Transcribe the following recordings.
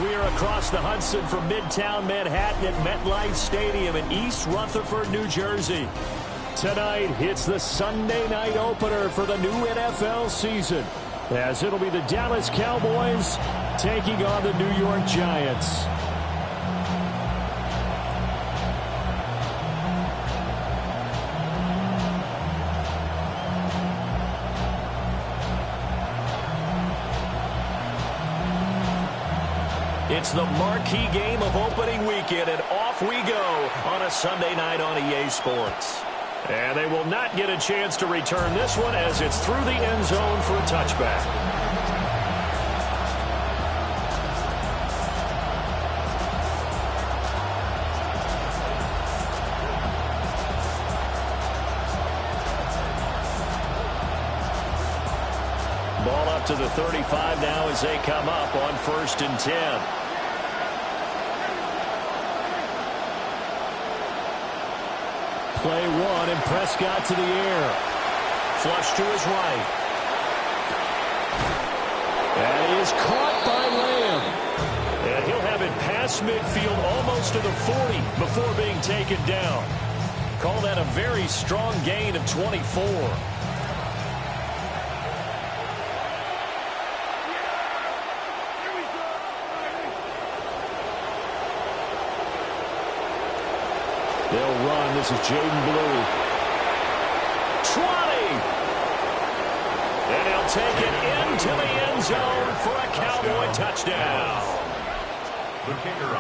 We are across the Hudson from Midtown Manhattan at MetLife Stadium in East Rutherford, New Jersey. Tonight, it's the Sunday night opener for the new NFL season, as it'll be the Dallas Cowboys taking on the New York Giants. It's the marquee game of opening weekend, and off we go on a Sunday night on EA Sports. And they will not get a chance to return this one as it's through the end zone for a touchback. Ball up to the 35 now as they come up on 1st and 10. Play one, and Prescott to the air. Flush to his right. That is caught by Lamb. And he'll have it past midfield almost to the 40 before being taken down. Call that a very strong gain of 24. They'll run. This is Jaden Blue. 20. And he'll take it into the end zone for a Cowboy touchdown.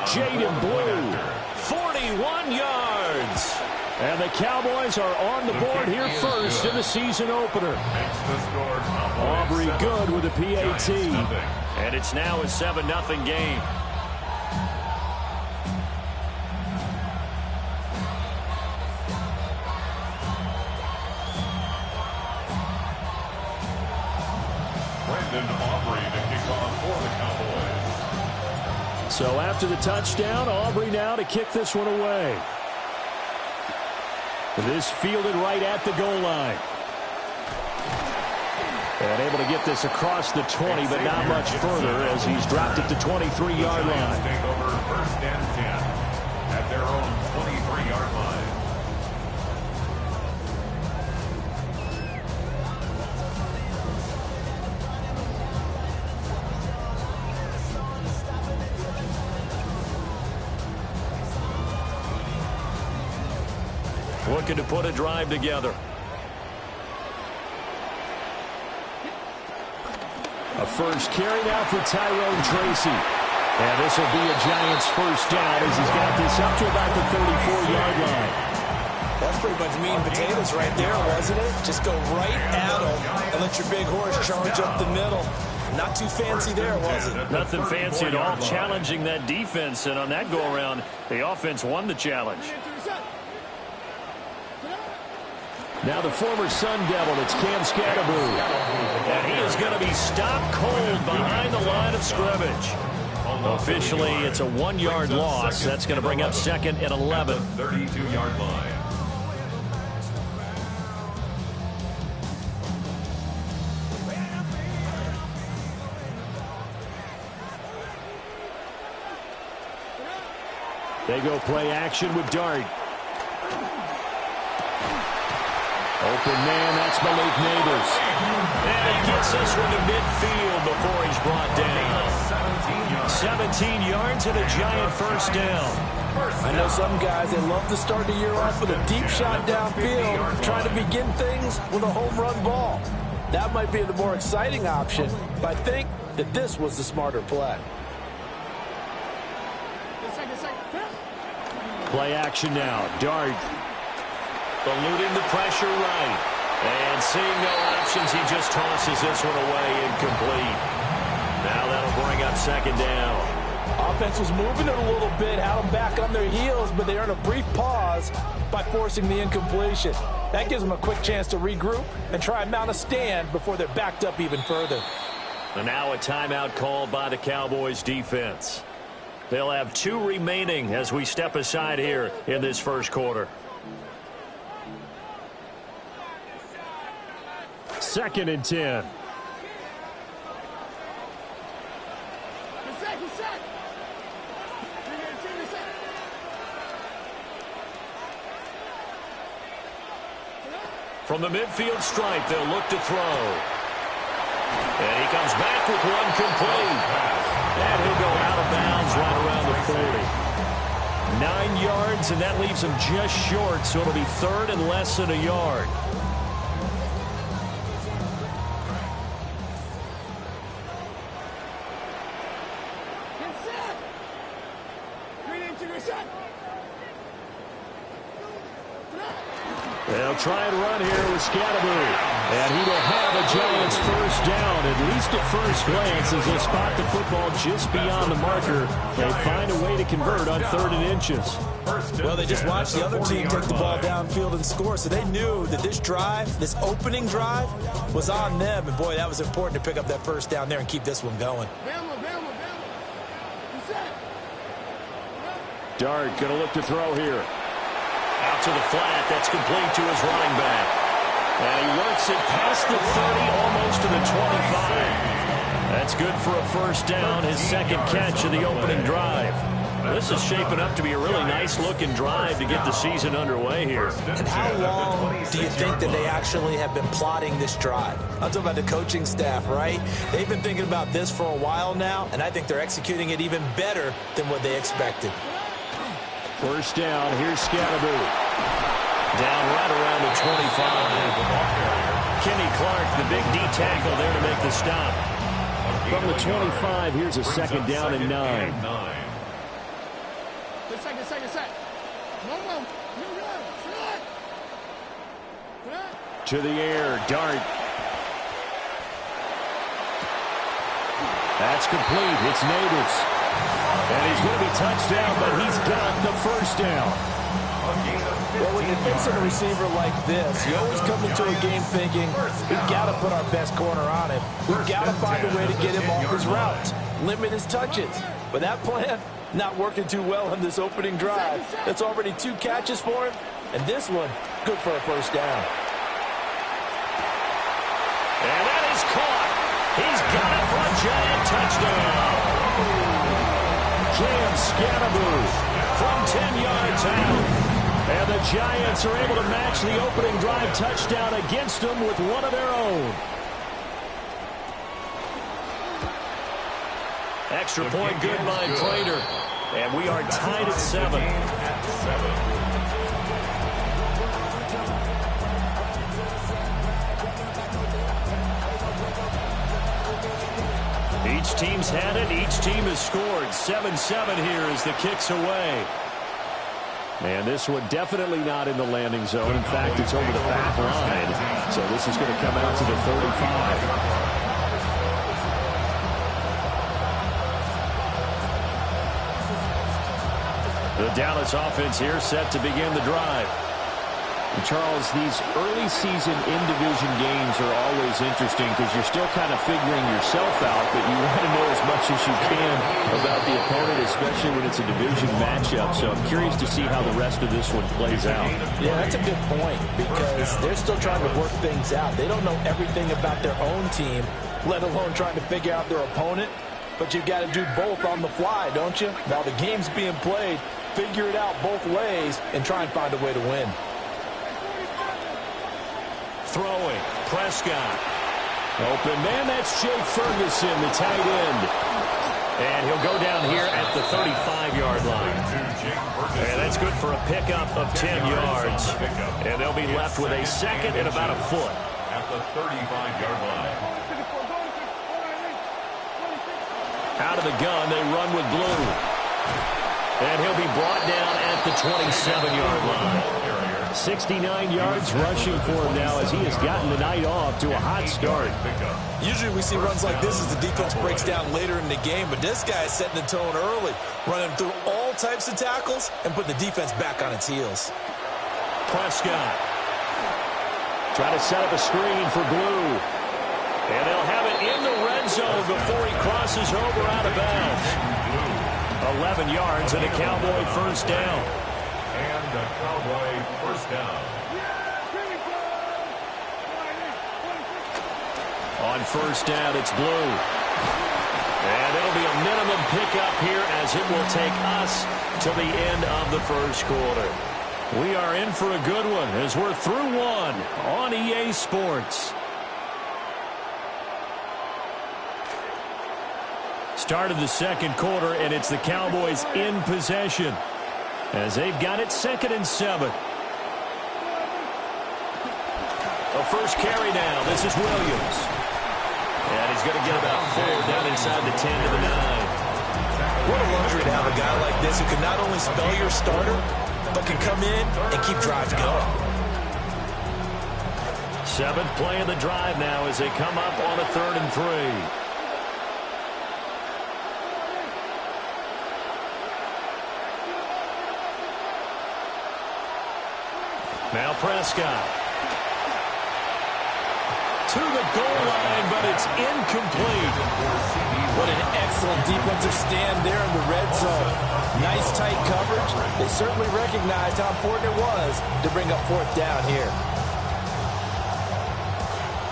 Jaden Blue, 41 yards. And the Cowboys are on the board here first in the season opener. Aubrey good with a PAT. And it's now a 7-0 game. So after the touchdown, Aubrey now to kick this one away. This fielded right at the goal line. And able to get this across the 20, but not much further as he's dropped it to 23-yard line. Take over 1st and 10 at their own 23-yard line. Looking to put a drive together. A first carry now for Tyrone Tracy. And this will be a Giants first down as he's got this up to about the 34-yard line. That's pretty much meat and potatoes right there, wasn't it? Just go right at them and let your big horse charge up the middle. Not too fancy there, was it? Nothing fancy at all, challenging that defense. And on that go-around, the offense won the challenge. Now the former Sun Devil, it's Cam Scatterboo. And he is going to be stopped cold behind the line of scrimmage. Officially, it's a 1-yard loss. That's going to bring up 2nd and 11. 32-yard line. They go play action with Dart. Open man, that's Malik Neighbors. And he gets this one to midfield before he's brought down. 17 yards and a Giant first down. I know some guys, they love to start the year off with a deep shot downfield, trying to begin things with a home run ball. That might be the more exciting option, but I think that this was the smarter play. Play action now. Dart. Eluding the pressure right. And seeing no options, he just tosses this one away incomplete. Now that'll bring up 2nd down. Offense was moving it a little bit, had them back on their heels, but they earned a brief pause by forcing the incompletion. That gives them a quick chance to regroup and try and mount a stand before they're backed up even further. And now a timeout called by the Cowboys defense. They'll have 2 remaining as we step aside here in this first quarter. 2nd and 10. From the midfield stripe, they'll look to throw. And he comes back with one complete. And he'll go out of bounds right around the 40. 9 yards, and that leaves him just short, so it'll be third and less than a yard. They'll try and run here with Scatterbury. And he will have a Giants first down, at least at first glance, as they'll spot the football just beyond the marker. They find a way to convert on 3rd and inches. Well, they just watched the other team take the ball downfield and score, so they knew that this drive, this opening drive, was on them. And, boy, that was important to pick up that first down there and keep this one going. Dart going to look to throw here. Out to the flat. That's complete to his running back. And he works it past the 30, almost to the 25. That's good for a first down, his second catch of the opening drive. This is shaping up to be a really nice-looking drive to get the season underway here. And how long do you think that they actually have been plotting this drive? I'm talking about the coaching staff, right? They've been thinking about this for a while now, and I think they're executing it even better than what they expected. First down, here's Scatterbury. Down right around the 25. Kenny Clark, the big D tackle there to make the stop. From the 25, here's a second down and 9. To the air, Dart. That's complete. It's Neighbors. And he's going to be touchdown, but he's got the first down. Well, when you're facing a receiver like this, you always come into a game thinking, we've got to put our best corner on him. We've got to find a way to get him off his routes, limit his touches. But that plan, not working too well on this opening drive. That's already 2 catches for him, and this one, good for a first down. And that is caught. He's got it for a Giant touchdown. Cam Scatterbury from 10 yards out. And the Giants are able to match the opening drive touchdown against them with one of their own. Extra point good by Prater. And we are tied at 7. Each team's had it. Each team has scored. 7-7 here as the kick's away. And this one definitely not in the landing zone. In fact, it's over the back line. So this is going to come out to the 35. The Dallas offense here set to begin the drive. And Charles, these early season in-division games are always interesting because you're still kind of figuring yourself out, but you want to know as much as you can about the opponent, especially when it's a division matchup. So I'm curious to see how the rest of this one plays out. Yeah, that's a good point because they're still trying to work things out. They don't know everything about their own team, let alone trying to figure out their opponent. But you've got to do both on the fly, don't you? While the game's being played, figure it out both ways and try and find a way to win. Throwing, Prescott. Open man, that's Jake Ferguson, the tight end. And he'll go down here at the 35-yard line. And that's good for a pickup of 10 yards. And they'll be left with a second and about a foot. At the 35-yard line. Out of the gun, they run with Blue. And he'll be brought down at the 27-yard line. 69 yards rushing for him now as he has gotten the night off to a hot start. Usually we see runs like this as the defense breaks down later in the game, but this guy is setting the tone early, running through all types of tackles and putting the defense back on its heels. Prescott trying to set up a screen for Blue. And they'll have it in the red zone before he crosses over out of bounds. 11 yards and a Cowboy first down. And a Cowboy first down. On first down, it's Blue. And it'll be a minimum pickup here as it will take us to the end of the first quarter. We are in for a good one as we're through one on EA Sports. Start of the second quarter, and it's the Cowboys in possession as they've got it 2nd and 7. A first carry now. This is Williams. And he's going to get about 4 down inside the 10 to the 9. What a luxury to have a guy like this who can not only spell your starter, but can come in and keep drives going. 7th play of the drive now as they come up on a 3rd and 3. Now Prescott. To the goal line, but it's incomplete. What an excellent defensive stand there in the red zone. Nice tight coverage. They certainly recognized how important it was to bring up 4th down here.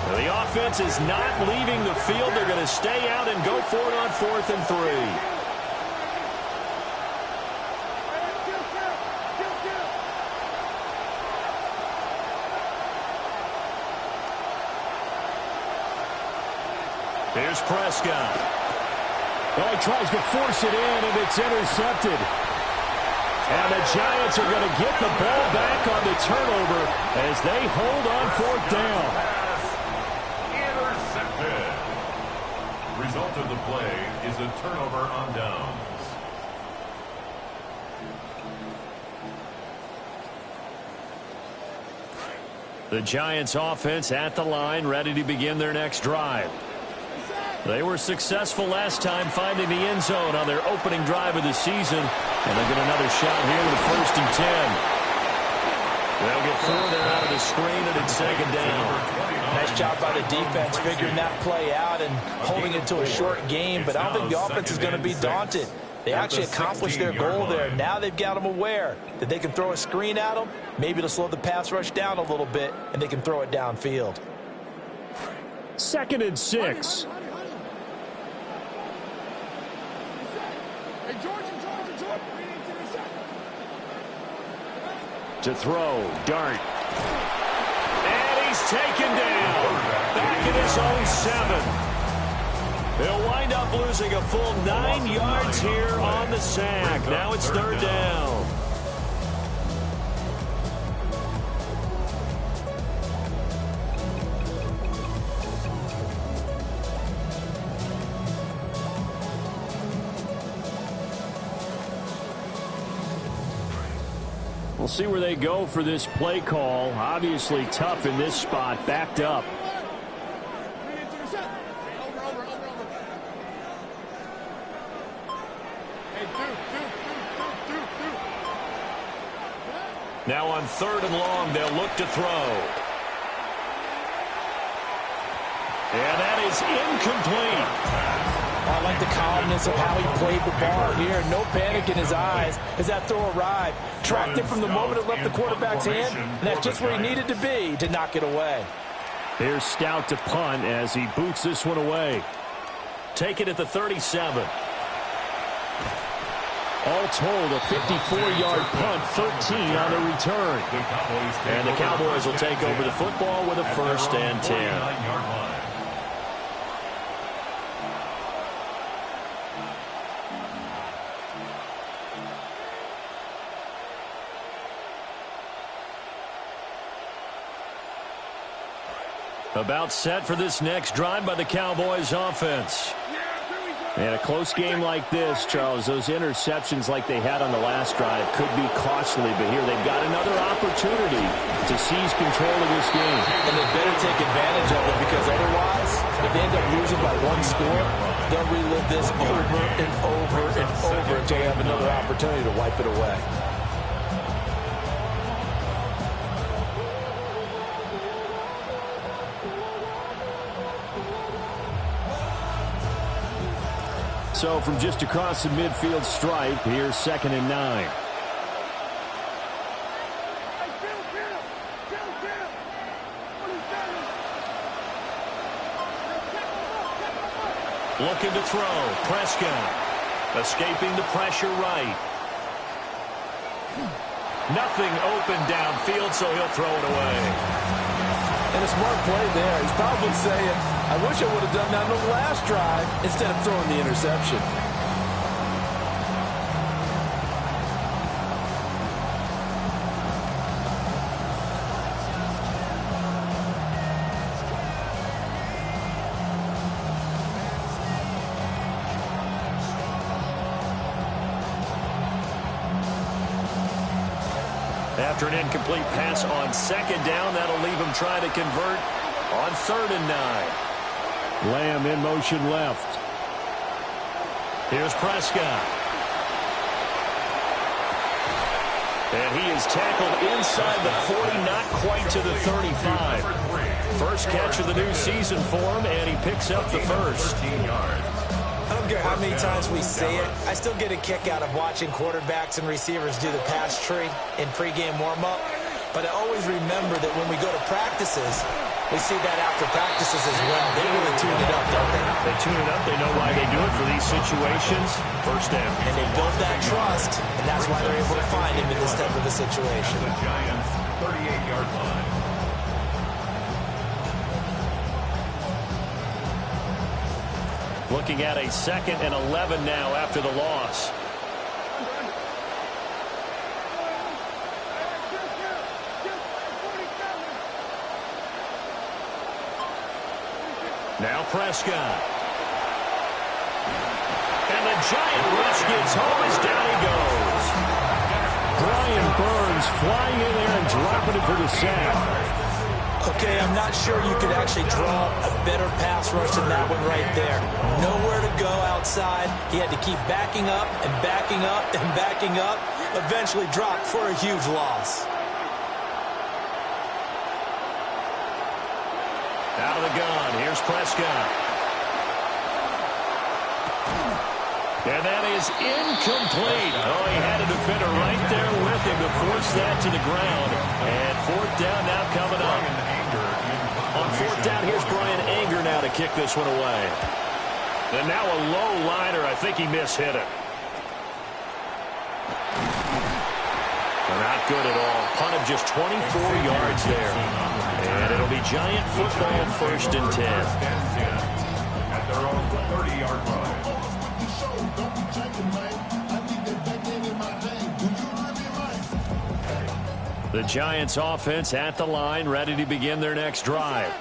Well, the offense is not leaving the field. They're going to stay out and go for it on 4th and 3. Here's Prescott. Well, he tries to force it in, and it's intercepted. And the Giants are going to get the ball back on the turnover as they hold on 4th down. Intercepted. Result of the play is a turnover on downs. The Giants offense at the line, ready to begin their next drive. They were successful last time finding the end zone on their opening drive of the season. And they'll get another shot here with a 1st and 10. They'll get 4 there out of the screen, and it's 2nd down. Nice job by the defense figuring that play out and holding it to a short game. But I don't think the offense is going to be daunted. They actually accomplished their goal there. Now they've got them aware that they can throw a screen at them, maybe to slow the pass rush down a little bit, and they can throw it downfield. 2nd and 6. To throw, Dart. And he's taken down. Back in his own 7. They'll wind up losing a full 9 yards here on the sack. Now it's 3rd down. We'll see where they go for this play call. Obviously tough in this spot, backed up. Now on 3rd and long, they'll look to throw. And that is incomplete. I like the calmness of how he played the ball here. No panic in his eyes as that throw arrived. Tracked it from the moment it left the quarterback's hand, and that's just where he needed to be to knock it away. Here's Stout to punt as he boots this one away. Take it at the 37. All told, a 54-yard punt, 13 on the return. And the Cowboys will take over the football with a 1st and 10. About set for this next drive by the Cowboys offense. And a close game like this, Charles, those interceptions like they had on the last drive could be costly, but here they've got another opportunity to seize control of this game. And they better take advantage of it, because otherwise, if they end up losing by 1 score, they'll relive this over and over and over until they have another opportunity to wipe it away. So from just across the midfield stripe, here's 2nd and 9. Looking to throw. Prescott escaping the pressure right. Nothing open downfield, so he'll throw it away. And a smart play there. He's probably saying, I wish I would have done that on the last drive instead of throwing the interception. After an incomplete pass on second down, that'll leave him trying to convert on 3rd and 9. Lamb in motion left. Here's Prescott. And he is tackled inside the 40, not quite to the 35. First catch of the new season for him, and he picks up the first. I don't care how many times we say it, I still get a kick out of watching quarterbacks and receivers do the pass tree in pregame warm-up. But I always remember that when we go to practices, we see that after practices as well. They really tune it up, don't they? They tune it up. They know why they do it for these situations. First down. And they build that trust, and that's why they're able to find him in this type of a situation. The Giants' 38-yard line. Looking at a 2nd and 11 now after the loss. Now Prescott. And the giant rush gets home as down he goes. Brian Burns flying in there and dropping it for the sack. Okay, I'm not sure you could actually draw a better pass rush than that one right there. Nowhere to go outside. He had to keep backing up and backing up and backing up. Eventually dropped for a huge loss. Out of the gun, here's Prescott. And that is incomplete. Oh, he had a defender right there with him to force that to the ground. And 4th down now coming up. On 4th down, here's Brian Anger now to kick this one away. And now a low liner. I think he mishit it. Not good at all. Punt of just 24 yards there. And it'll be Giant football 1st and 10. At their own 30-yard line. The Giants offense at the line, ready to begin their next drive.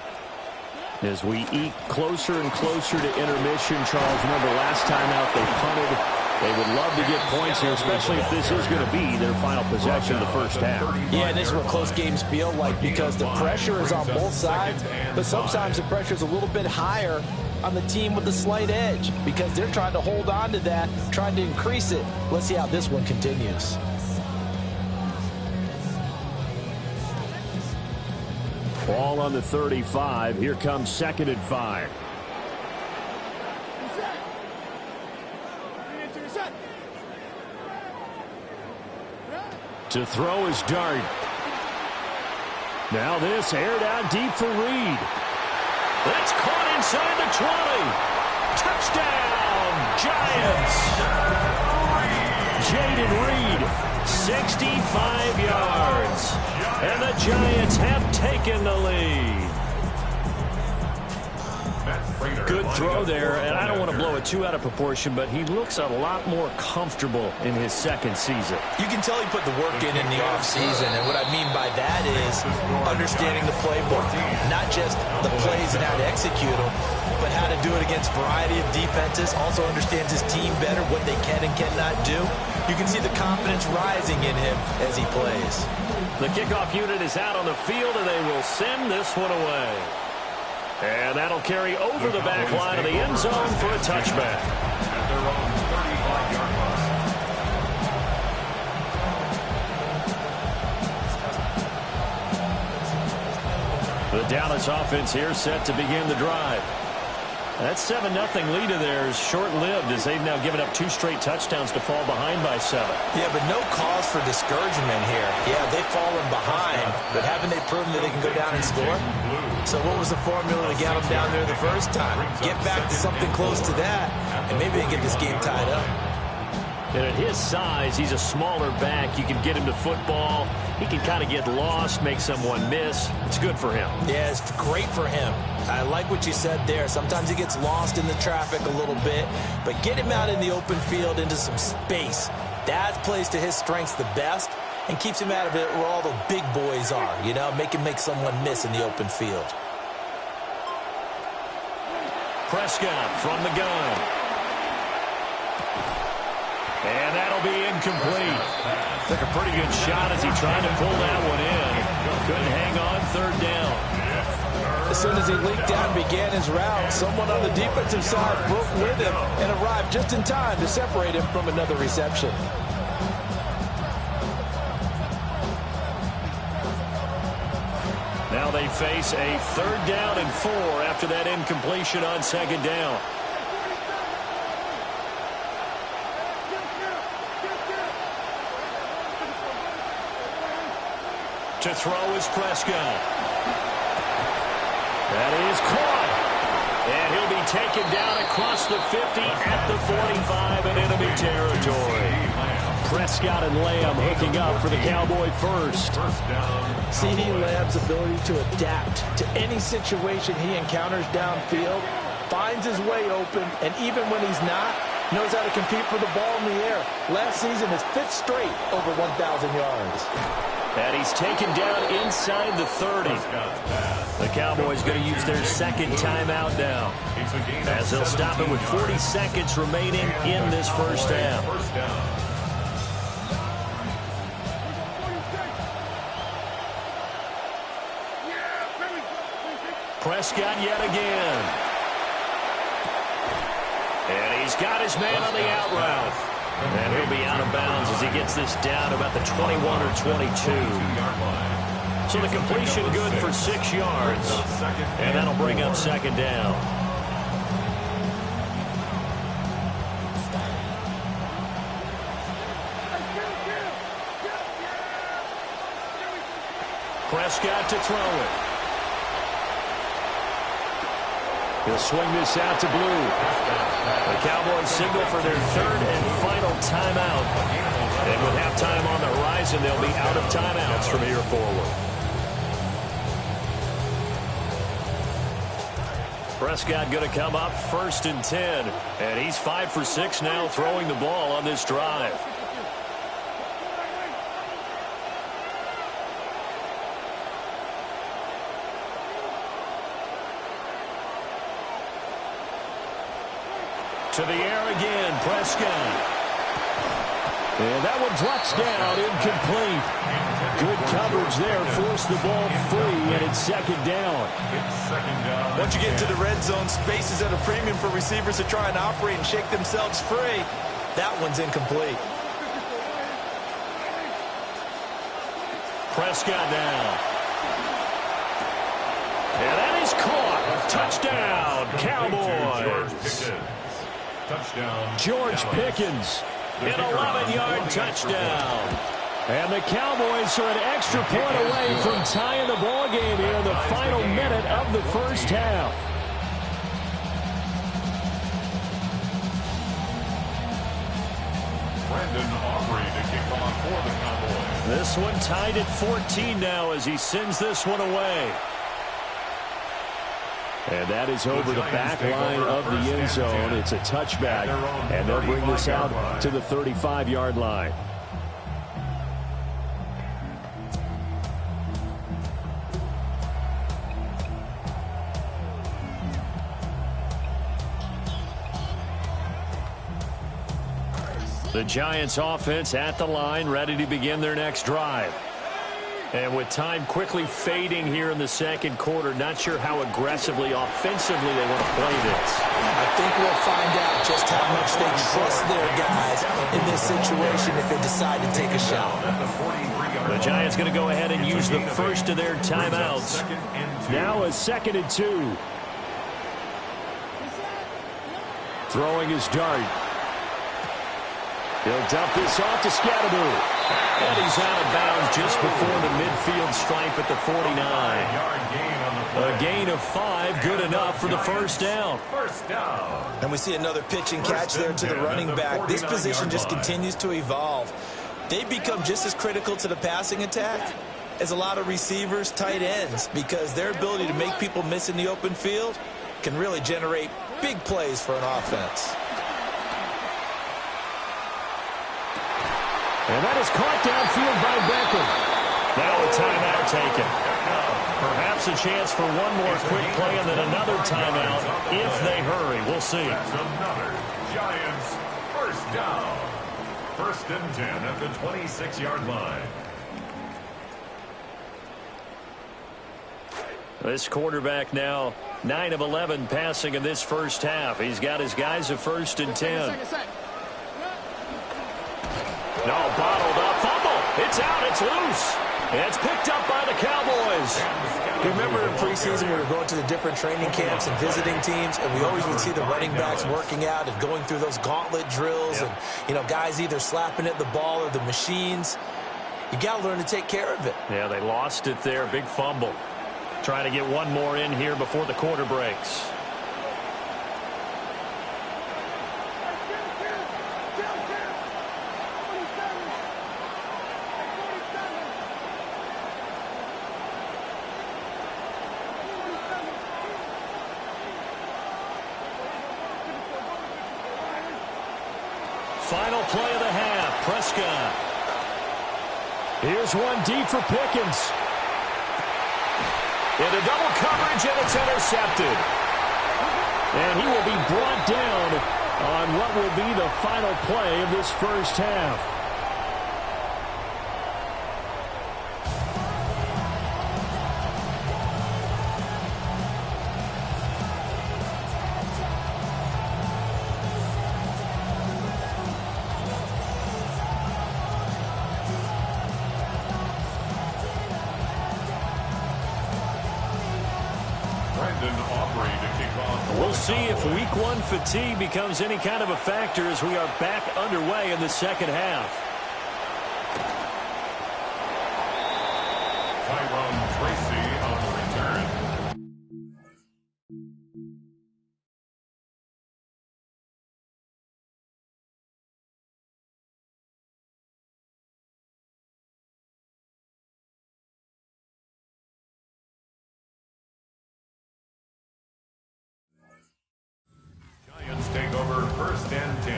As we eke closer and closer to intermission, Charles, remember last time out they punted. They would love to get points here, especially if this is going to be their final possession of the first half. Yeah, and this is what close games feel like because the pressure is on both sides, but sometimes the pressure is a little bit higher on the team with the slight edge because they're trying to hold on to that, trying to increase it. Let's see how this one continues. Ball on the 35. Here comes 2nd and 5. To throw is Dart. Now this aired out deep for Reed. That's caught inside the 20. Touchdown, Giants. Jaden Reed, 65 yards. And the Giants have taken the lead. Good throw there, and I don't want to blow it too out of proportion, but he looks a lot more comfortable in his 2nd season. You can tell he put the work in the offseason, and what I mean by that is understanding the playbook. Not just the plays and how to execute them, but how to do it against a variety of defenses. Also understands his team better, what they can and cannot do. You can see the confidence rising in him as he plays. The kickoff unit is out on the field, and they will send this one away. And that'll carry over the back line of the end zone for a touchback. At their own 35-yard line. The Dallas offense here set to begin the drive. That 7-0 lead of theirs short-lived as they've now given up 2 straight touchdowns to fall behind by 7. Yeah, but no cause for discouragement here. Yeah, they've fallen behind, but haven't they proven that they can go down and score? So what was the formula to get them down there the first time? Get back to something close to that, and maybe they get this game tied up. And at his size, he's a smaller back. You can get him to football. He can kind of get lost, make someone miss. It's good for him. Yeah, it's great for him. I like what you said there. Sometimes he gets lost in the traffic a little bit, but get him out in the open field into some space. That plays to his strengths the best and keeps him out of it where all the big boys are, you know, make him make someone miss in the open field. Prescott from the gun. And that'll be incomplete. Took a pretty good shot as he tried to pull that one in. Couldn't hang on third down. As soon as he leaked out and began his route, someone on the defensive side broke with him and arrived just in time to separate him from another reception. Now they face a 3rd down and 4 after that incompletion on 2nd down. To throw is Prescott. That is caught. And he'll be taken down across the 50 at the 45 in enemy territory. Prescott and Lamb hooking up for the Cowboy first. CeeDee Lamb's ability to adapt to any situation he encounters downfield, finds his way open, and even when he's not, knows how to compete for the ball in the air. Last season is 5th straight over 1,000 yards. And he's taken down inside the 30. The Cowboys going to use their 2nd timeout now, as they'll stop it with 40 seconds remaining in this first half. Prescott yet again. And he's got his man on the out route. And he'll be out of bounds as he gets this down about the 21 or 22. So the completion good for 6 yards. And that'll bring up 2nd down. Prescott to throw it. He'll swing this out to Blue. The Cowboys signal for their 3rd and final timeout. And with halftime on the horizon, they'll be out of timeouts from here forward. Prescott going to come up 1st and 10. And he's 5 for 6 now throwing the ball on this drive. To the air again, Prescott. And that one drops down, incomplete. Good coverage there, forced the ball free, and it's 2nd down. Once you get to the red zone, space is at a premium for receivers to try and operate and shake themselves free. That one's incomplete. Prescott now. And that is caught. Touchdown, Cowboys. George Pickens, an 11-yard touchdown. And the Cowboys are an extra point away from tying the ball game here in the final minute of the first half. Brandon Aubrey to kick off for the Cowboys. This one tied at 14 now as he sends this one away. And that is over the back line of the end zone. It's a touchback, and they'll bring this out to the 35-yard line. The Giants offense at the line, ready to begin their next drive. And with time quickly fading here in the 2nd quarter, not sure how aggressively, offensively they want to play this. I think we'll find out just how much they trust their guys in this situation if they decide to take a shot. The Giants going to go ahead and use the first of their timeouts. Now a 2nd and 2. Throwing his dart. He'll dump this off to Scatteroo. And he's goes out of bounds just before the midfield stripe at the 49. A gain of 5, good enough for the first down. And we see another pitch and catch there to the running back. This position just continues to evolve. They become just as critical to the passing attack as a lot of receivers, tight ends, because their ability to make people miss in the open field can really generate big plays for an offense. And that is caught downfield by Beckham. Now a timeout taken. Perhaps a chance for one more quick play and then another timeout if they hurry. We'll see. That's another Giants first down. 1st and 10 at the 26-yard line. This quarterback now 9 of 11 passing in this first half. He's got his guys at 1st and 10. No, bottled up. Fumble. It's out. It's loose. It's picked up by the Cowboys. You remember in preseason we were going to the different training camps and visiting teams, and we always would see the running backs working out and going through those gauntlet drills, and, you know, guys either slapping at the ball or the machines. You got to learn to take care of it. Yeah, they lost it there. Big fumble. Trying to get one more in here before the quarter breaks. Final play of the half. Prescott. Here's one deep for Pickens. Into double coverage, and it's intercepted. And he will be brought down on what will be the final play of this first half. We'll see if week 1 fatigue becomes any kind of a factor as we are back underway in the second half. Tyrone Tracy on the return. Giants take over 1st and 10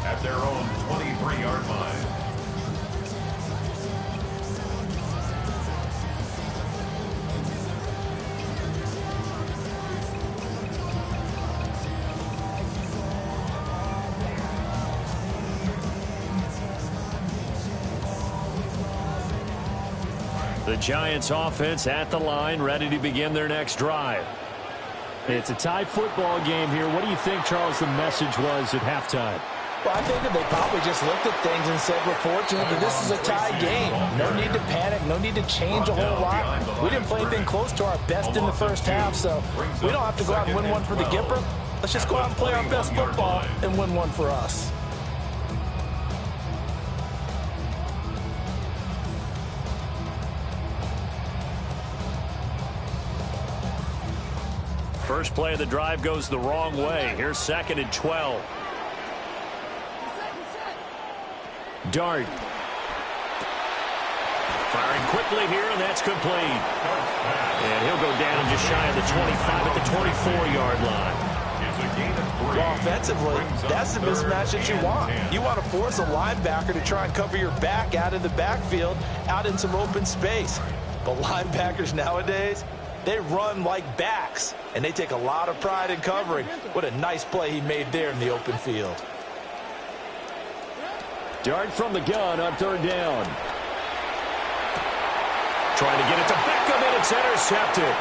at their own 23-yard line. The Giants offense at the line, ready to begin their next drive. It's a tie football game here. What do you think, Charles, the message was at halftime? Well, I think that they probably just looked at things and said, we're fortunate that this is a tie game. No need to panic. No need to change a whole lot. We didn't play anything close to our best in the first half, so we don't have to go out and win one for the Gipper. Let's just go out and play our best football and win one for us. First play of the drive goes the wrong way. Here's 2nd and 12. Dart. Firing quickly here, and that's complete. And he'll go down just shy of the 25 at the 24-yard line. Well, offensively, that's the mismatch that you want. You want to force a linebacker to try and cover your back out in the backfield, out in some open space. But linebackers nowadays, they run like backs, and they take a lot of pride in covering. What a nice play he made there in the open field. Dart from the gun on 3rd down. Trying to get it to Beckham, and it's intercepted.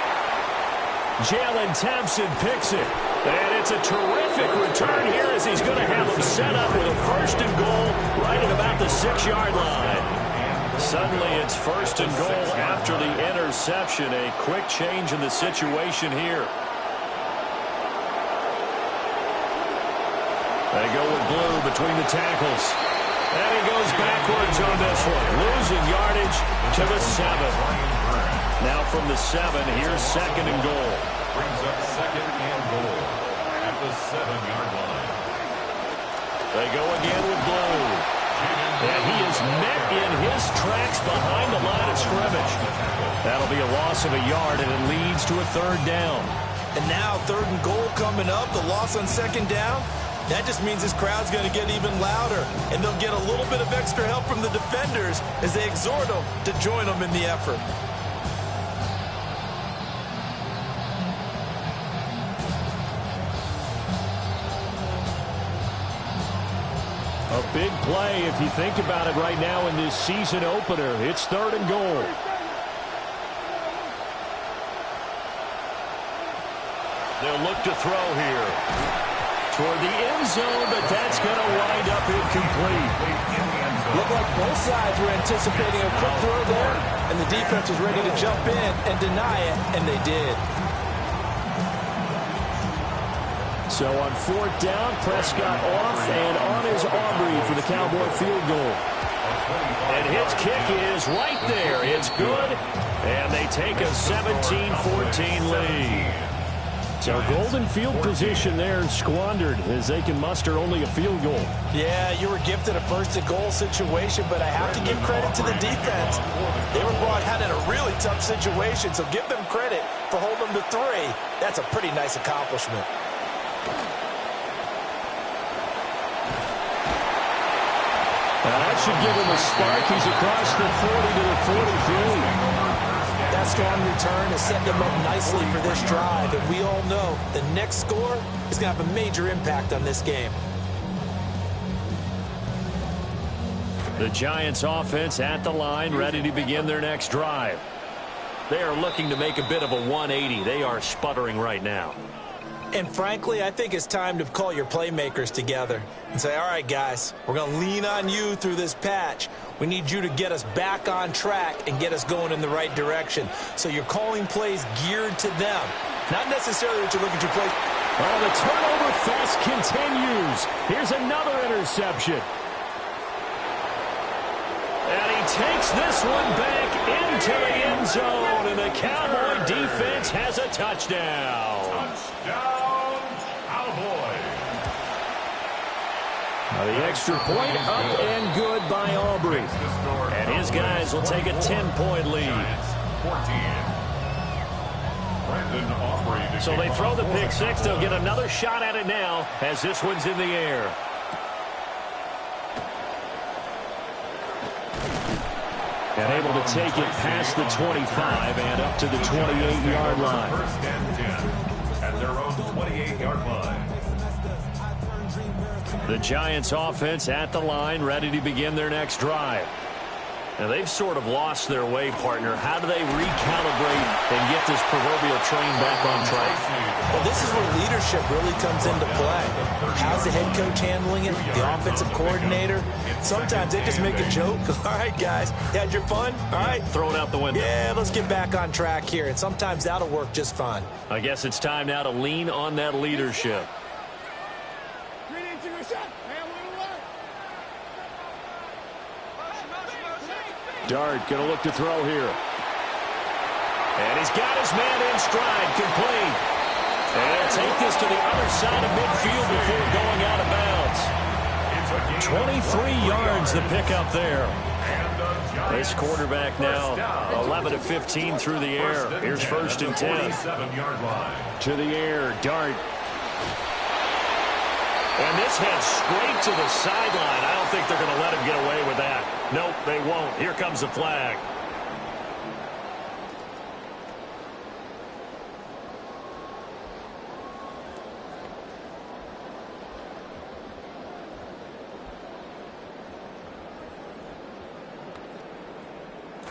Jalen Thompson picks it. And it's a terrific return here as he's going to have him set up with a 1st and goal right at about the 6-yard line. Suddenly it's 1st and goal after the interception. A quick change in the situation here. They go with blue between the tackles. And he goes backwards on this one, losing yardage to the 7. Now from the 7, here's 2nd and goal. Brings up 2nd and goal at the 7-yard line. They go again with Blue. And he is met in his tracks behind the line of scrimmage. That'll be a loss of a yard, and it leads to a 3rd down. And now 3rd and goal coming up, the loss on 2nd down. That just means this crowd's going to get even louder, and they'll get a little bit of extra help from the defenders as they exhort them to join them in the effort. A big play if you think about it right now in this season opener. It's 3rd and goal. They'll look to throw here. Toward the end zone, but that's going to wind up incomplete. Looked like both sides were anticipating a quick throw there, and the defense was ready to jump in and deny it, and they did. So on 4th down, Prescott off, and on is Aubrey for the Cowboy field goal. And his kick is right there. It's good, and they take a 17-14 lead. So golden field position there squandered as they can muster only a field goal. Yeah, you were gifted a 1st and goal situation, but I have to give credit to the defense. They were brought out in a really tough situation, so give them credit for holding them to 3. That's a pretty nice accomplishment. That should give him a spark. He's across the 40 to the 43. That strong return has set them up nicely for this drive, and we all know the next score is going to have a major impact on this game. The Giants offense at the line, ready to begin their next drive. They are looking to make a bit of a 180. They are sputtering right now. And frankly, I think it's time to call your playmakers together and say, all right, guys, we're going to lean on you through this patch. We need you to get us back on track and get us going in the right direction. So you're calling plays geared to them, not necessarily that you look at your plays. Oh, the turnover fest continues. Here's another interception. And he takes this one back into the end zone, and the Cowboy defense has a touchdown. Touchdown, Cowboys. The extra point up and good by Aubrey. And his guys will take a 10-point lead. 14. So they throw the pick six. They'll get another shot at it now as this one's in the air. And able to take it past the 25 and up to the 28-yard line. 1st and 10 at their own 28-yard line. The Giants offense at the line, ready to begin their next drive. Now, they've sort of lost their way, partner. How do they recalibrate and get this proverbial train back on track? Well, this is where leadership really comes into play. How's the head coach handling it? The offensive coordinator? Sometimes they just make a joke. All right, guys, you had your fun? All right. Throw it out the window. Yeah, let's get back on track here. And sometimes that'll work just fine. I guess it's time now to lean on that leadership. Dart going to look to throw here. And he's got his man in stride, complete. And he'll take this to the other side of midfield before going out of bounds. 23 yards the pickup there. This quarterback now 11 of 15 through the air. Here's 1st and 10. To the air, Dart. And this heads straight to the sideline. I don't think they're going to let him get away with that. Nope, they won't. Here comes the flag.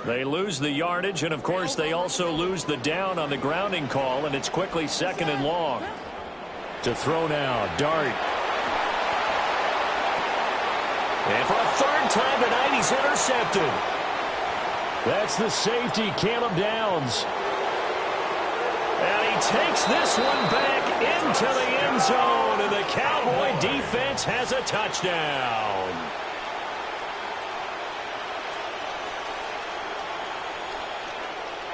They lose the yardage, and of course they also lose the down on the grounding call, and it's quickly 2nd and long. To throw now, Dart. And for a 3rd time tonight, he's intercepted. That's the safety, Caleb Downs. And he takes this one back into the end zone, and the Cowboy defense has a touchdown.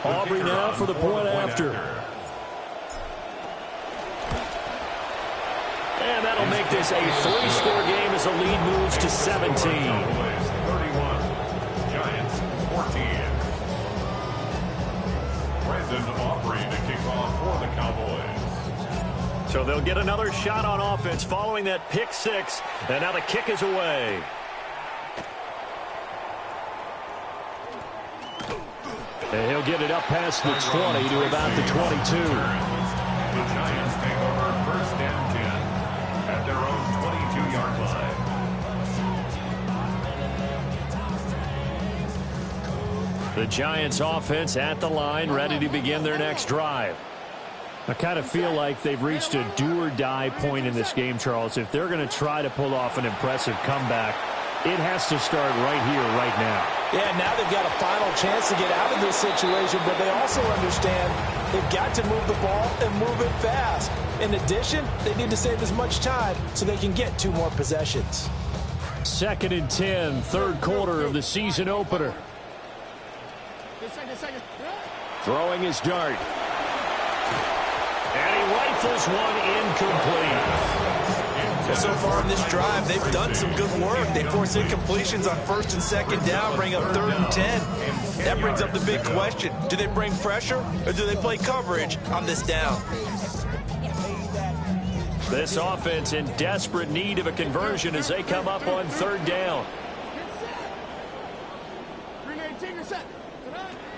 Aubrey now for the point after. And that'll make this a 3-score game as the lead moves to 17. 31. Giants 14. Brendan Aubrey to kick off for the Cowboys. So they'll get another shot on offense following that pick six. And now the kick is away. And he'll get it up past the 20 to about the 22. The Giants take over first and 10 at their own 22-yard line. The Giants offense at the line, ready to begin their next drive. I kind of feel like they've reached a do-or-die point in this game, Charles. If they're going to try to pull off an impressive comeback, it has to start right here, right now. Yeah, now they've got a final chance to get out of this situation, but they also understand they've got to move the ball and move it fast. In addition, they need to save as much time so they can get 2 more possessions. 2nd and 10, third quarter of the season opener. Throwing his dart. And he rifles one incomplete. So far in this drive, they've done some good work. They force incompletions on 1st and 2nd down, bring up 3rd and 10. That brings up the big question. Do they bring pressure or do they play coverage on this down? This offense in desperate need of a conversion as they come up on 3rd down.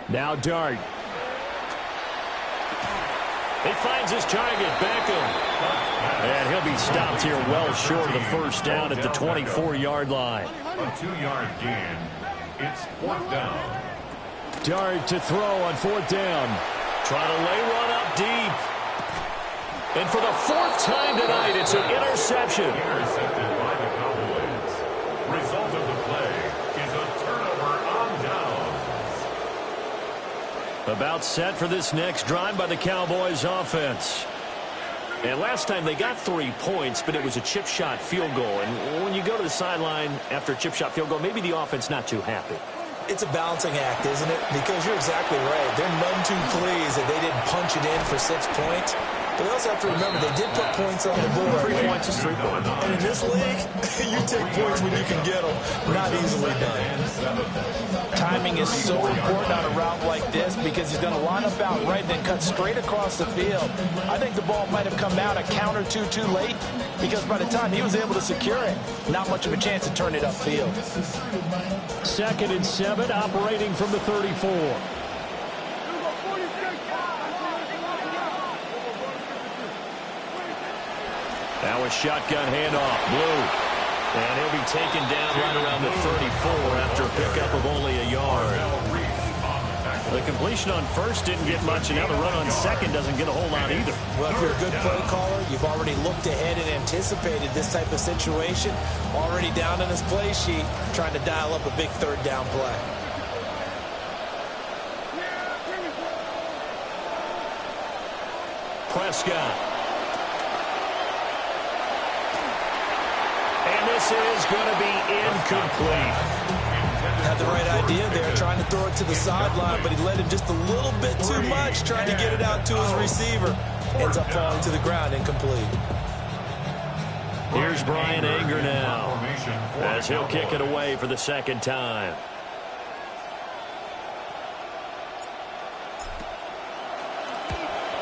Now Dart. He finds his target, Beckham. And he'll be stopped here well short of the first down at the 24-yard line. A 2-yard gain. It's 4th down. Dart to throw on 4th down. Trying to lay one up deep. And for the 4th time tonight, it's an interception. Intercepted by the Cowboys. Result of the play is a turnover on downs. About set for this next drive by the Cowboys offense. And last time they got 3 points, but it was a chip shot field goal. And when you go to the sideline after a chip shot field goal, maybe the offense not too happy. It's a balancing act, isn't it? Because you're exactly right. They're none too pleased that they didn't punch it in for 6 points. But they also have to remember they did put points on the board. 3 points is 3 points. And in this league, you take points when you can get them. Not easily done. Timing is so important on a route like this because he's going to line up out right and then cut straight across the field. I think the ball might have come out a count or two too late because by the time he was able to secure it, not much of a chance to turn it upfield. 2nd and 7, operating from the 34. Now a shotgun handoff, Blue. And he'll be taken down right around the 34 after a pickup of only a yard. The completion on first didn't get much, and now the run on second doesn't get a whole lot either. Well, if you're a good play caller, you've already looked ahead and anticipated this type of situation. Already down in his play sheet, trying to dial up a big 3rd down play. Prescott. And this is going to be incomplete. Had the right idea there, trying to throw it to the sideline, but he let him just a little bit too much, trying to get it out to his receiver. Ends up falling to the ground, incomplete. Here's Brian Anger now, as he'll kick it away for the 2nd time.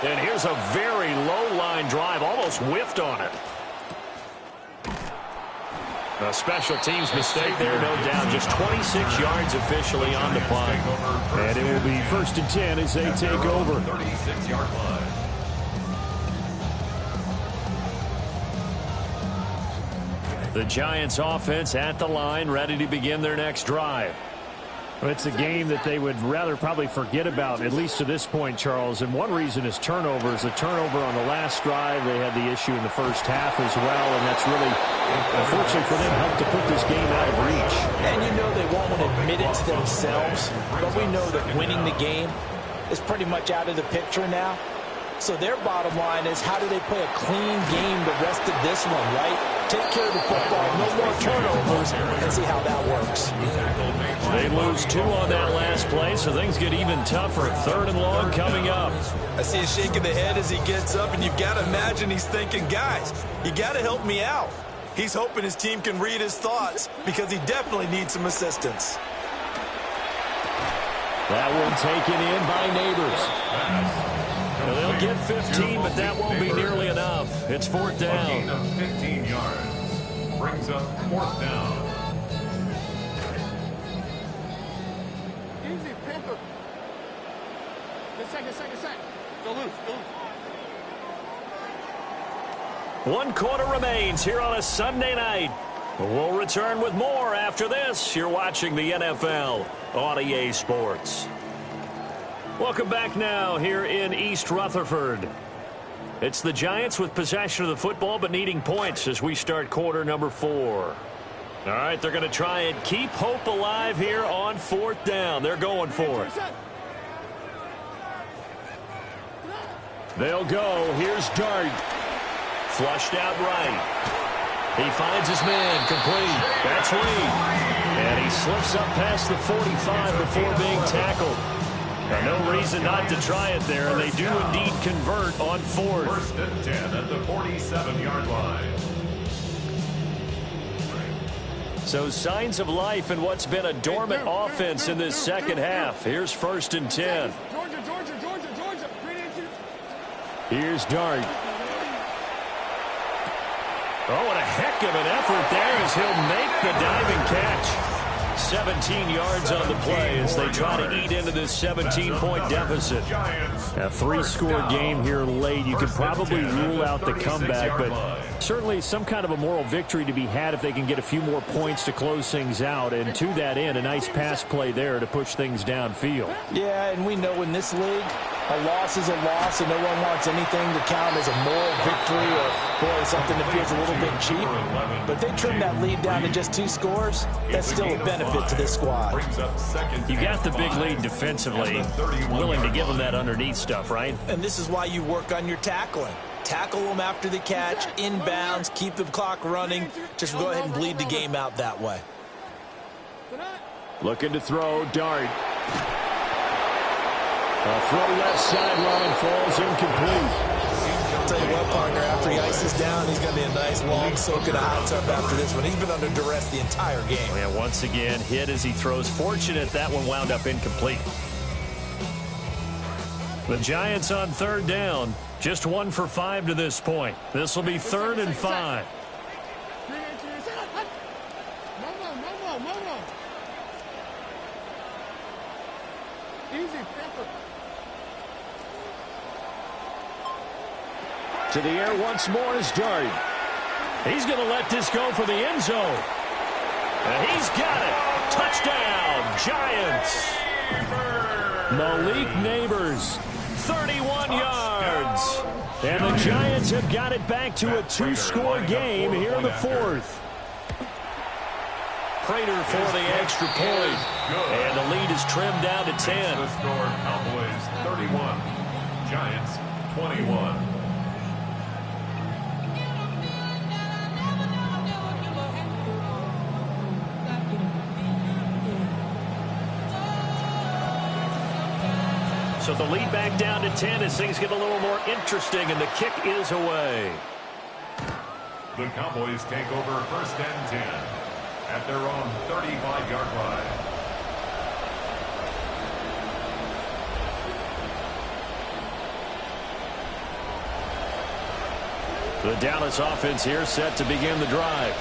And here's a very low line drive, almost whiffed on it. A special teams mistake there, no doubt. Just 26 yards officially on the punt. And it will be 1st and 10 as they take over. 36-yard line. The Giants offense at the line, ready to begin their next drive. It's a game that they would rather probably forget about, at least to this point, Charles. And one reason is turnovers. A turnover on the last drive. They had the issue in the first half as well, and that's really, unfortunately for them, helped to put this game out of reach. And you know they won't admit it to themselves, but we know that winning the game is pretty much out of the picture now. So their bottom line is, how do they play a clean game the rest of this one, right? take care of the football, no more turnovers, and see how that works. They lose 2 on that last play, so things get even tougher. 3rd and long coming up. I see a shake of the head as he gets up, and you've got to imagine he's thinking, guys, you got to help me out. He's hoping his team can read his thoughts because he definitely needs some assistance. That one taken in by Neighbors. Well, they'll get 15, but that won't be nearly enough. It's 4th down. A gain of 15 yards brings up 4th down. Easy, Panther. Good second. Go loose. 1 quarter remains here on a Sunday night. We'll return with more after this. You're watching the NFL on EA Sports. Welcome back now here in East Rutherford. It's the Giants with possession of the football but needing points as we start quarter number 4. All right, they're going to try and keep hope alive here on 4th down. They're going for it. They'll go. Here's Dart. Flushed out right. He finds his man. Complete. That's Reed. And he slips up past the 45 before being tackled. No reason not to try it there, and they do indeed convert on 4th. 1st and 10 at the 47-yard line. So signs of life in what's been a dormant offense in this second half. Here's 1st and 10. Georgia. Here's Dart. Oh, and a heck of an effort there as he'll make the diving catch. 17 yards on the play as they try to eat into this 17-point deficit. A 3-score game here late. You could probably rule out the comeback, but certainly some kind of a moral victory to be had if they can get a few more points to close things out. And to that end, a nice pass play there to push things downfield. Yeah, and we know in this league, a loss is a loss, and no one wants anything to count as a moral victory or, boy, something that feels a little bit cheap. But if they trim that lead down to just 2 scores, that's still a benefit to this squad. You got the big lead defensively, willing to give them that underneath stuff, right? And this is why you work on your tackling. Tackle them after the catch, inbounds, keep the clock running. Just go ahead and bleed the game out that way. Looking to throw, Dart. A throw left sideline falls incomplete. I'll tell you what, partner, after he ices down, he's going to be a nice long soak in a hot tub after this one. He's been under duress the entire game. Yeah, once again, hit as he throws. Fortunate that one wound up incomplete. The Giants on 3rd down. Just 1 for 5 to this point. This will be 3rd and 5. Easy, Panther. To the air once more is Dart. He's going to let this go for the end zone. And he's got it. Touchdown, Giants. Malik Neighbors, 31 yards. And the Giants have got it back to a 2-score game here in the 4th. Prater for the extra point. And the lead is trimmed down to 10. The score, Cowboys 31, Giants 21. So the lead back down to 10 as things get a little more interesting, and the kick is away. The Cowboys take over 1st and 10 at their own 35-yard line. The Dallas offense here set to begin the drive.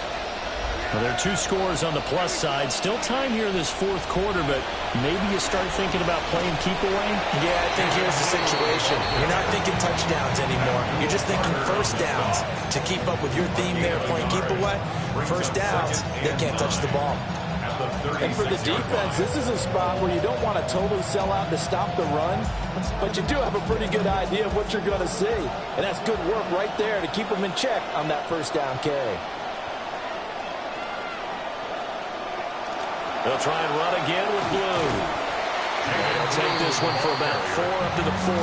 Well, there are 2 scores on the plus side. Still time here in this 4th quarter, but maybe you start thinking about playing keep away? Yeah, I think here's the situation. You're not thinking touchdowns anymore. You're just thinking 1st downs. To keep up with your theme there, playing keep away, 1st downs, they can't touch the ball. And for the defense, this is a spot where you don't want to totally sell out to stop the run, but you do have a pretty good idea of what you're going to see. And that's good work right there to keep them in check on that 1st down carry. They'll try and run again with Blue. take this one for about 4 up to the 40.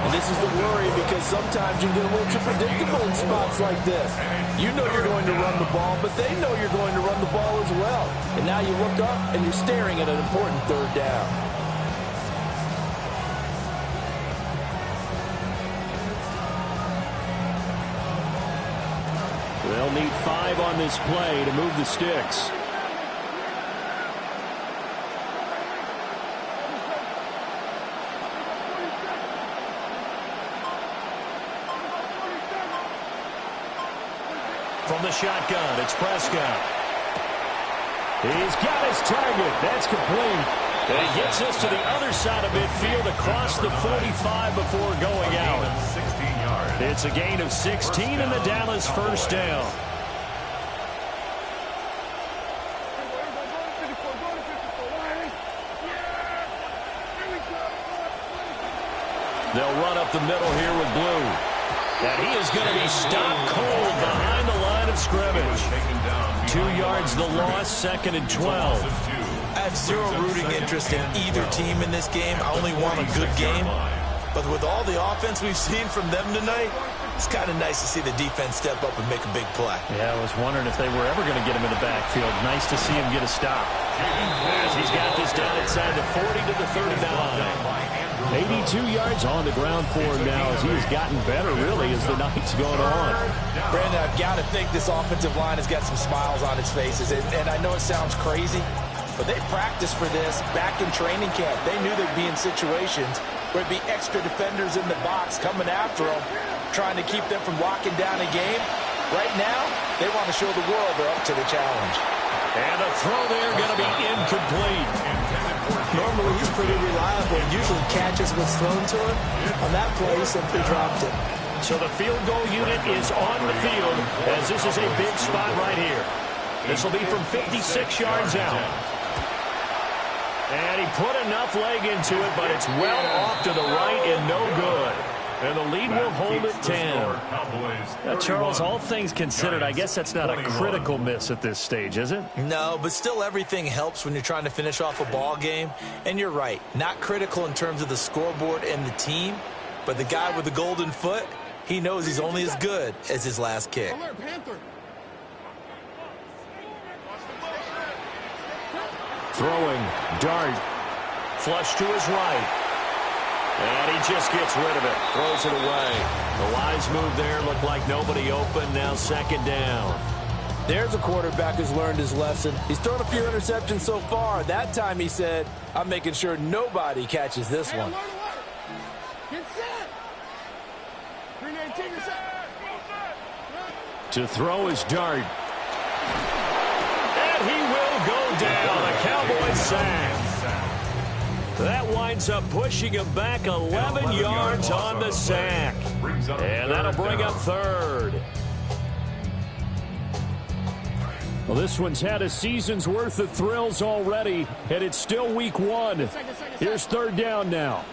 And this is the worry because sometimes you get a little too predictable in spots like this. You know you're going to run the ball, but they know you're going to run the ball as well. And now you look up and you're staring at an important third down. They'll need 5 on this play to move the sticks. From the shotgun, it's Prescott. He's got his target. That's complete. And he gets us to the other side of midfield across the 45 before going out. It's a gain of 16 and the Dallas first down. They'll run up the middle here with Blue. And he is going to be stopped cold behind the line of scrimmage. 2 yards the loss, 2nd and 12. I have zero rooting interest in either team in this game. I only want a good game. But with all the offense we've seen from them tonight, it's kind of nice to see the defense step up and make a big play. Yeah, I was wondering if they were ever going to get him in the backfield. Nice to see him get a stop. As he's got this down inside the 40 to the 39. 82 yards on the ground for him now as he has gotten better, really, as the night's going on. Brandon, I've got to think this offensive line has got some smiles on its faces. And I know it sounds crazy, but they practiced for this back in training camp. They knew they'd be in situations where it'd be extra defenders in the box coming after them, trying to keep them from locking down a game. Right now, they want to show the world they're up to the challenge. And a throw there going to be incomplete. Normally, he's pretty reliable. Usually catches what's thrown to him. On that play, he simply dropped it. So the field goal unit is on the field as this is a big spot right here. This will be from 56 yards out. And he put enough leg into it, but it's well off to the right and no good. And the lead will hold at 10. Now, Charles, all things considered, I guess that's not a critical miss at this stage, is it? No, but still everything helps when you're trying to finish off a ball game. And you're right, not critical in terms of the scoreboard and the team, but the guy with the golden foot, he knows he's only as good as his last kick. Throwing, dart, flush to his right. And he just gets rid of it, throws it away. The wise move there, looked like nobody open, now 2nd down. There's a quarterback who's learned his lesson. He's thrown a few interceptions so far. That time he said, I'm making sure nobody catches this one. Get set. To throw his dart. And he will go down. A Cowboys sack. That winds up pushing him back 11 yards on the sack. And that'll bring up 3rd. Well, this one's had a season's worth of thrills already, and it's still week 1. Here's 3rd down now.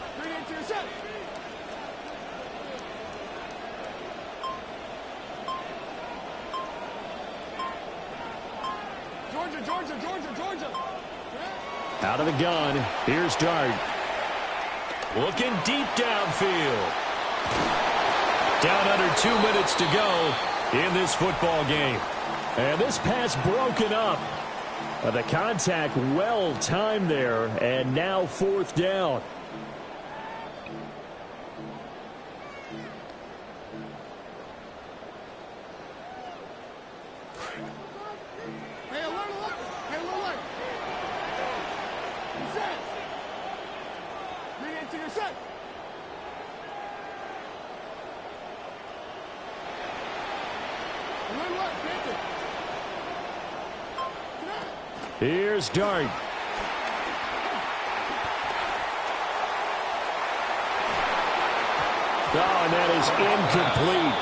Georgia. Out of the gun, here's Dart. Looking deep downfield. Down under 2 minutes to go in this football game. And this pass broken up. The contact well timed there, and now 4th down. Here's Dart. Oh, and that is incomplete.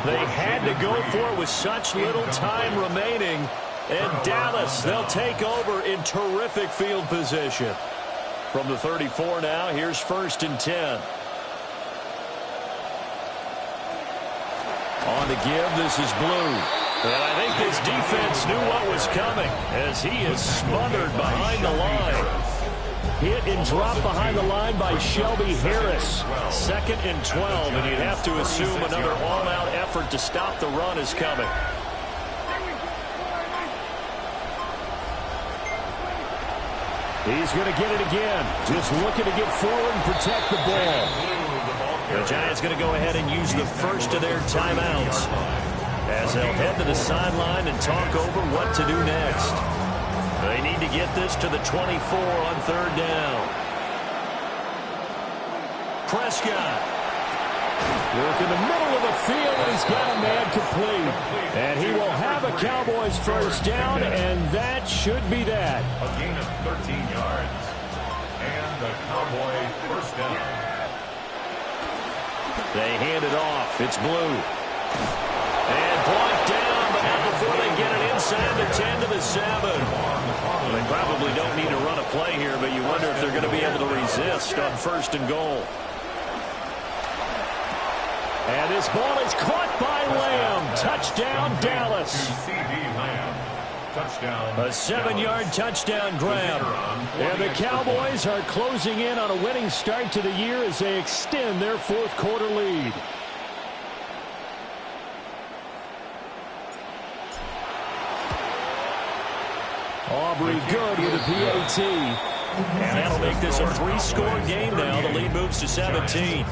They had to go for it with such little time remaining. And Dallas, they'll take over in terrific field position. From the 34 now, here's 1st and 10. On the give, this is Blue. And I think this defense knew what was coming as he is smothered behind the line. Hit and drop behind the line by Shelby Harris. 2nd and 12, and you'd have to assume another all-out effort to stop the run is coming. He's going to get it again. Just looking to get forward and protect the ball. The Giants going to go ahead and use the first of their timeouts as they'll head to the sideline and talk over what to do next. They need to get this to the 24 on 3rd down. Prescott. Work in the middle of the field, and he's got a man complete. And he will have a Cowboys first down, and that should be that. A gain of 13 yards. And the Cowboy first down. They hand it off. It's Blue. And blocked down, but not before they get it inside the 10 to the 7. They probably don't need to run a play here, but you wonder if they're going to be able to resist on 1st and goal. And this ball is caught by Lamb. Touchdown, Dallas. A 7-yard touchdown grab. And the Cowboys are closing in on a winning start to the year as they extend their 4th quarter lead. Aubrey good with a PAT. And that'll make this a 3-score game now. The lead moves to 17.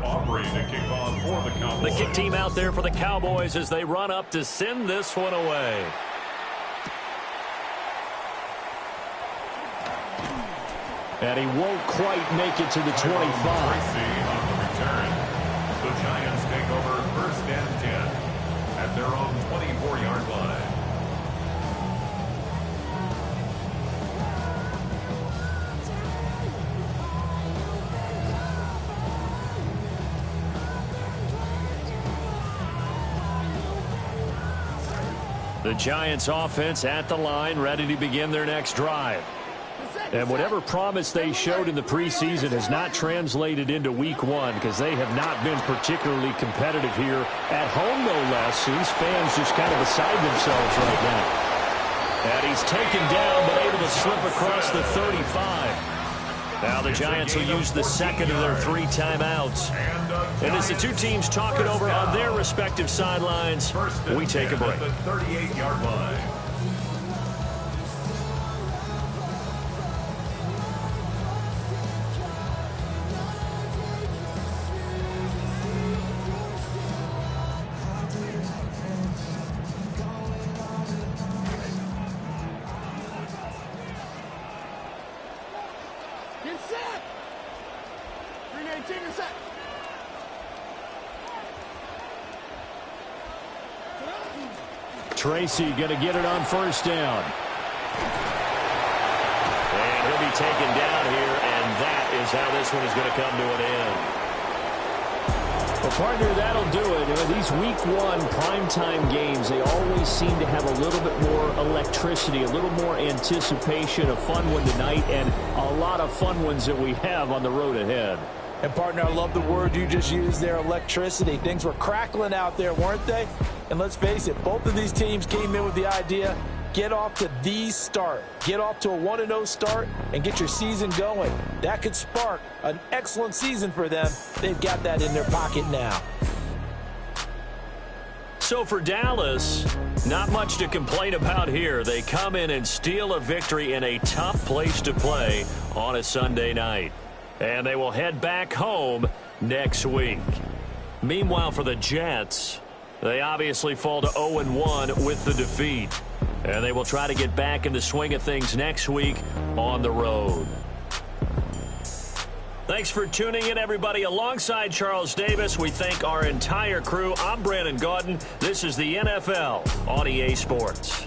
Aubrey to kick off for the Cowboys. The kick team out there for the Cowboys as they run up to send this one away. And he won't quite make it to the 25. On the return. The Giants take over 1st and 10 at their own 24-yard line. The Giants offense at the line, ready to begin their next drive. And whatever promise they showed in the preseason has not translated into week 1 because they have not been particularly competitive here at home, no less. These fans just kind of beside themselves right now. And he's taken down but able to slip across the 35. Now the Giants will use the 2nd of their 3 timeouts. And as the two teams talk it over on their respective sidelines, we take a break. The 38-yard line. Get set! 319 is set. Tracy going to get it on 1st down. And he'll be taken down here, and that is how this one is going to come to an end. Well, partner, that'll do it. These week 1 primetime games, they always seem to have a little bit more electricity, a little more anticipation, a fun one tonight, and a lot of fun ones that we have on the road ahead. And, partner, I love the word you just used there, electricity. Things were crackling out there, weren't they? And let's face it, both of these teams came in with the idea, get off to the start. Get off to a 1-0 start and get your season going. That could spark an excellent season for them. They've got that in their pocket now. So for Dallas, not much to complain about here. They come in and steal a victory in a tough place to play on a Sunday night. And they will head back home next week. Meanwhile, for the Jets, they obviously fall to 0-1 with the defeat. And they will try to get back in the swing of things next week on the road. Thanks for tuning in, everybody. Alongside Charles Davis, we thank our entire crew. I'm Brandon Gaudin. This is the NFL on EA Sports.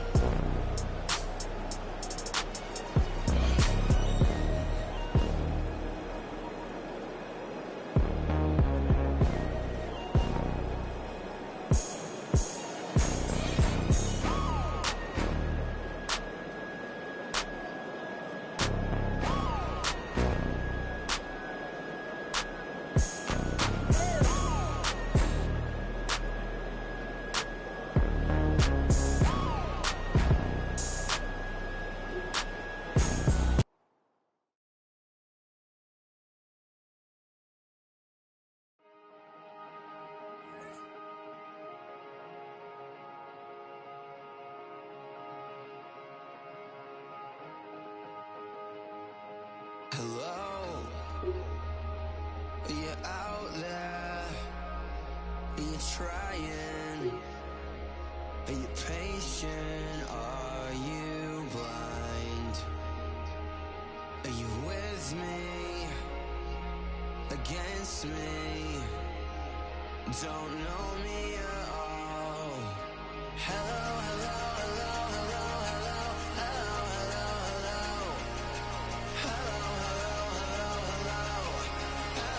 trying? Are you patient? Are you blind? Are you with me? Against me? Don't know me at all. Hello, hello, hello, hello, hello, hello, hello, hello. Hello, hello, hello, hello.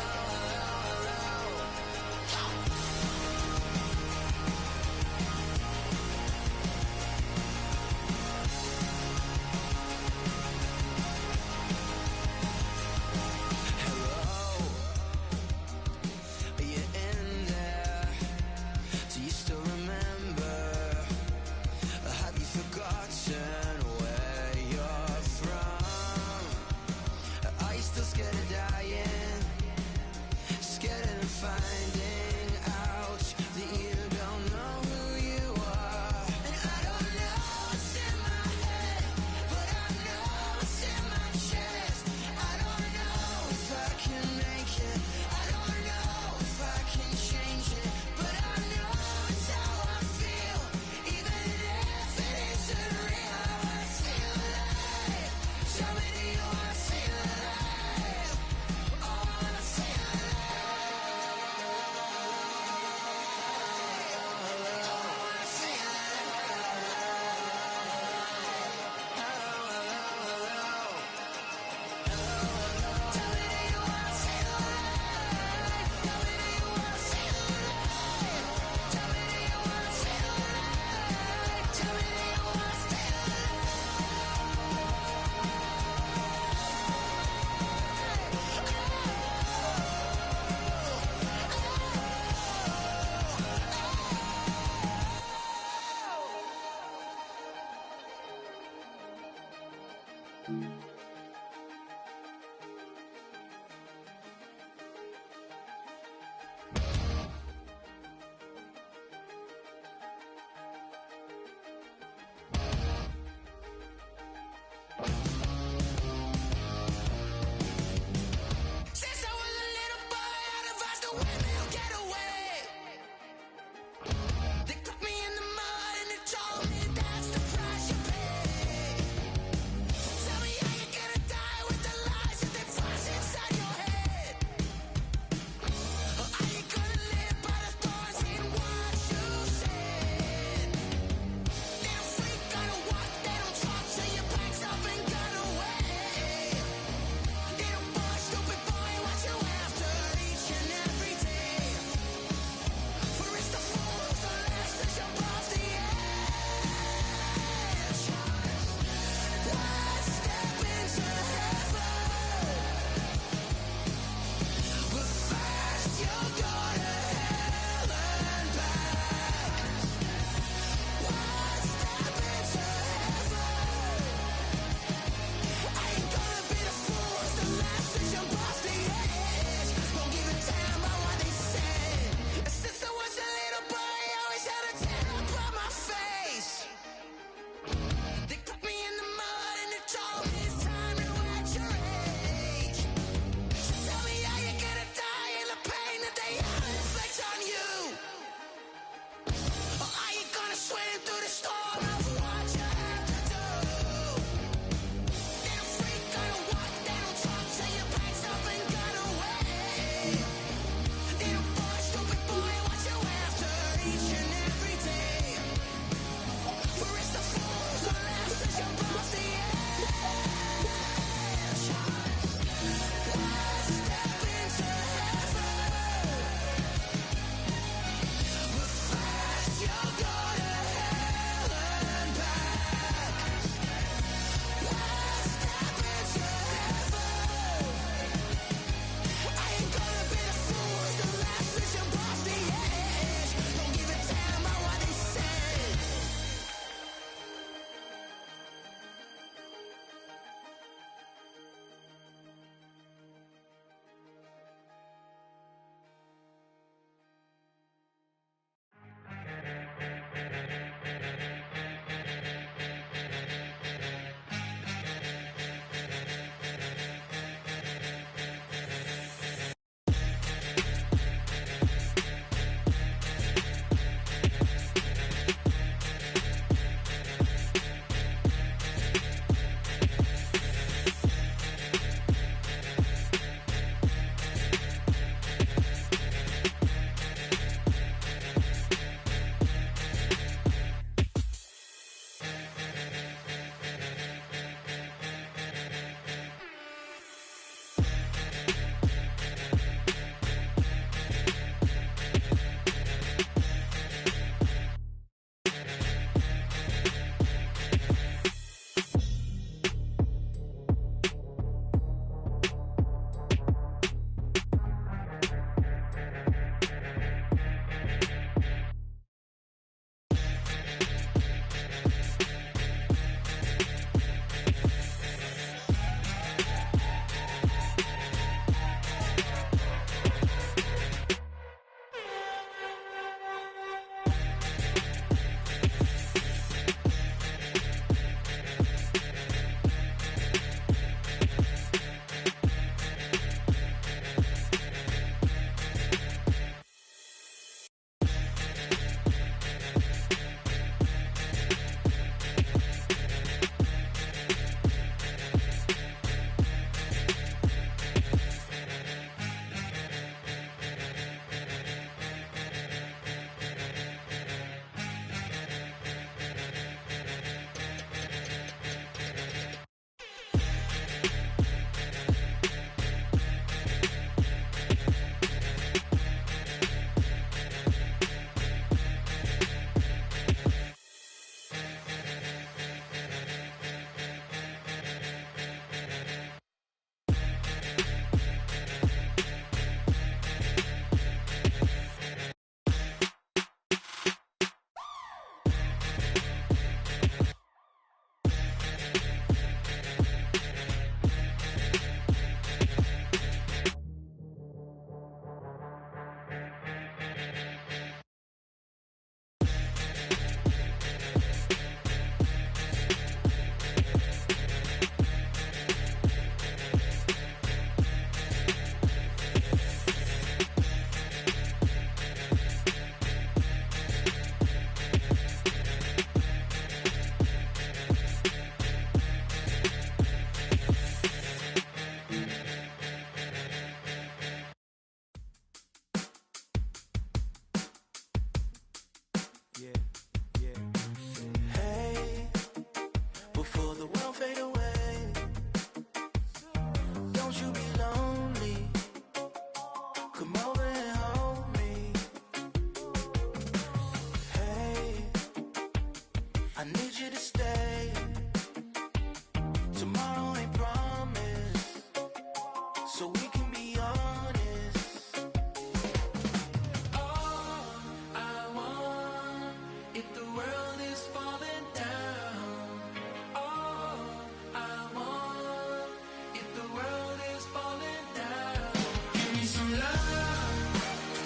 some love,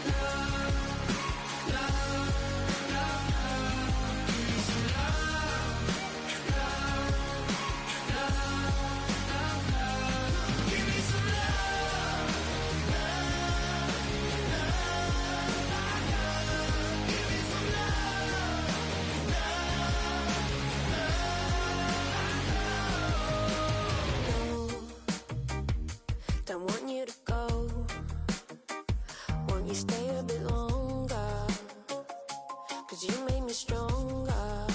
love, love, love, love. Give me some love, love, love, love, love. Give me some love, love, love, love. Give me some love, love, love, love. Don't want you to go. Won't you stay a bit longer? 'Cause you made me stronger.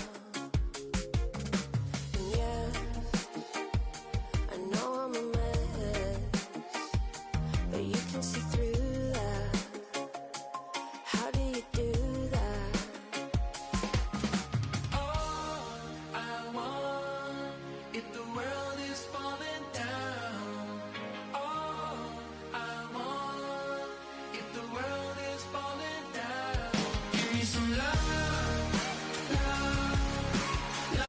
And yeah, I know I'm a mess, but you can see through that. How do you do that? All I want, if the world is falling down. All I want, if the world